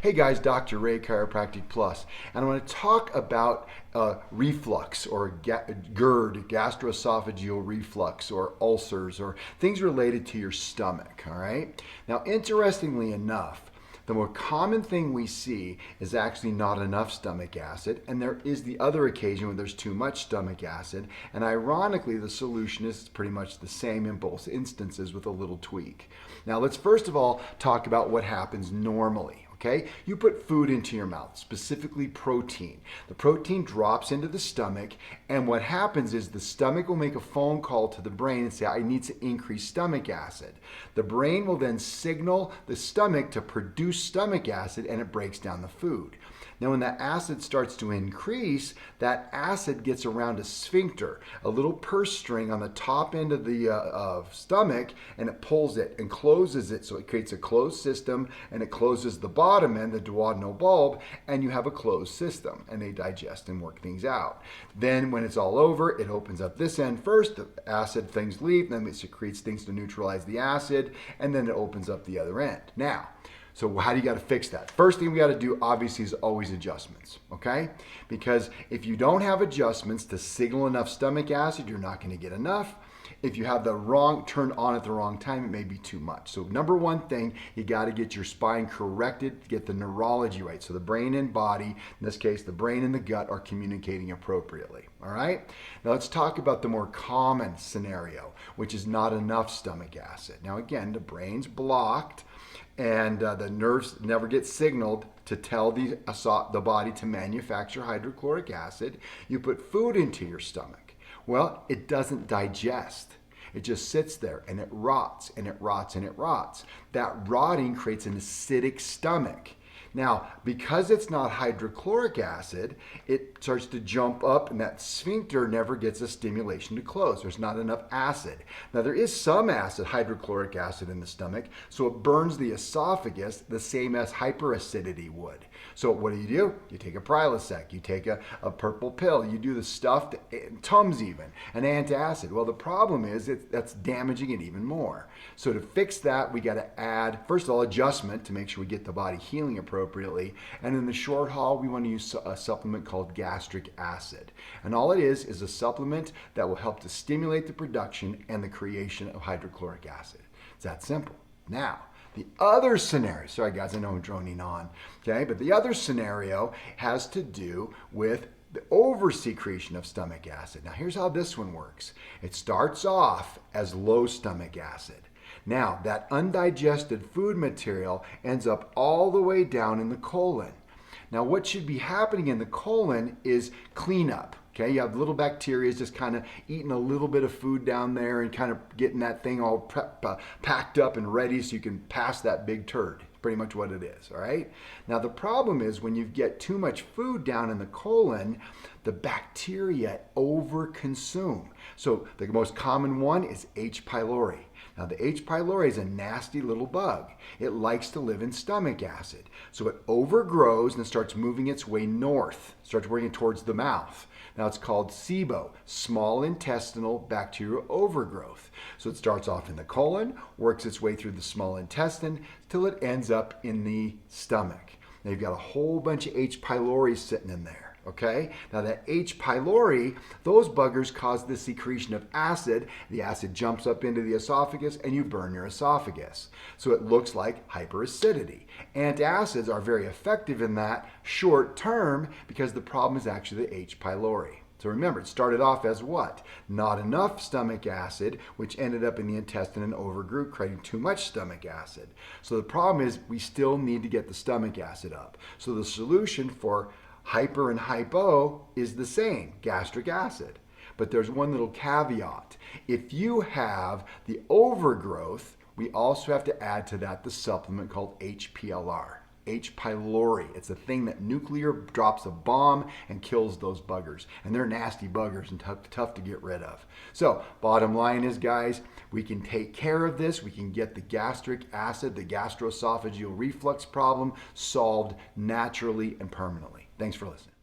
Hey guys, Dr. Ray, Chiropractic Plus, and I want to talk about reflux or GERD, gastroesophageal reflux, or ulcers, or things related to your stomach. All right. Now, interestingly enough, the more common thing we see is actually not enough stomach acid, and there is the other occasion when there's too much stomach acid. And ironically, the solution is pretty much the same in both instances with a little tweak. Now, let's first of all talk about what happens normally. Okay, you put food into your mouth, specifically protein. The protein drops into the stomach, and what happens is the stomach will make a phone call to the brain and say, I need to increase stomach acid. The brain will then signal the stomach to produce stomach acid, and it breaks down the food. Now, when that acid starts to increase, that acid gets around a sphincter, a little purse string on the top end of the stomach, and it pulls it and closes it. So it creates a closed system, and it closes the bottom end, the duodenal bulb, and you have a closed system, and they digest and work things out. Then when it's all over, it opens up this end first, the acid things leave, then it secretes things to neutralize the acid, and then it opens up the other end. Now, so how do you got to fix that? First thing we got to do, obviously, is always adjustments, okay? Because if you don't have adjustments to signal enough stomach acid, you're not going to get enough. If you have the wrong, turned on at the wrong time, it may be too much. So number one thing, you got to get your spine corrected, get the neurology right. So the brain and body, in this case, the brain and the gut are communicating appropriately, all right? Now let's talk about the more common scenario, which is not enough stomach acid. Now again, the brain's blocked, and the nerves never get signaled to tell the body to manufacture hydrochloric acid. You put food into your stomach. Well, it doesn't digest. It just sits there and it rots and it rots and it rots. That rotting creates an acidic stomach. Now, because it's not hydrochloric acid, it starts to jump up, and that sphincter never gets a stimulation to close. There's not enough acid. Now, there is some acid, hydrochloric acid, in the stomach, so it burns the esophagus the same as hyperacidity would. So what do? You take a Prilosec, you take a purple pill, you do the stuff, Tums even, an antacid. Well, the problem is that's damaging it even more. So to fix that, we got to add, first of all, adjustment to make sure we get the body healing appropriately. And in the short haul, we want to use a supplement called gastric acid. And all it is a supplement that will help to stimulate the production and the creation of hydrochloric acid. It's that simple. Now, the other scenario, sorry guys, I know I'm droning on, okay, but the other scenario has to do with the over-secretion of stomach acid. Now, here's how this one works. It starts off as low stomach acid. Now, that undigested food material ends up all the way down in the colon. Now, what should be happening in the colon is cleanup. Okay, you have little bacteria just kind of eating a little bit of food down there and kind of getting that thing all packed up and ready so you can pass that big turd. Pretty much what it is, all right? Now, the problem is when you get too much food down in the colon, the bacteria overconsume. So the most common one is H. pylori. Now, the H. pylori is a nasty little bug. It likes to live in stomach acid. So it overgrows and starts moving its way north, starts working towards the mouth. Now, it's called SIBO, small intestinal bacterial overgrowth. So it starts off in the colon, works its way through the small intestine, till it ends up in the stomach. Now, you've got a whole bunch of H. pylori sitting in there. Okay, now that H. pylori, those buggers cause the secretion of acid. The acid jumps up into the esophagus and you burn your esophagus. So it looks like hyperacidity. Antacids are very effective in that short term because the problem is actually the H. pylori. So remember, it started off as what? Not enough stomach acid, which ended up in the intestine and overgrew, creating too much stomach acid. So the problem is we still need to get the stomach acid up. So the solution for hyper and hypo is the same, gastric acid. But there's one little caveat. If you have the overgrowth, we also have to add to that the supplement called HPLR, H. pylori. It's a thing that nuclear drops a bomb and kills those buggers. And they're nasty buggers and tough to get rid of. So bottom line is, guys, we can take care of this. We can get the gastric acid, the gastroesophageal reflux problem solved naturally and permanently. Thanks for listening.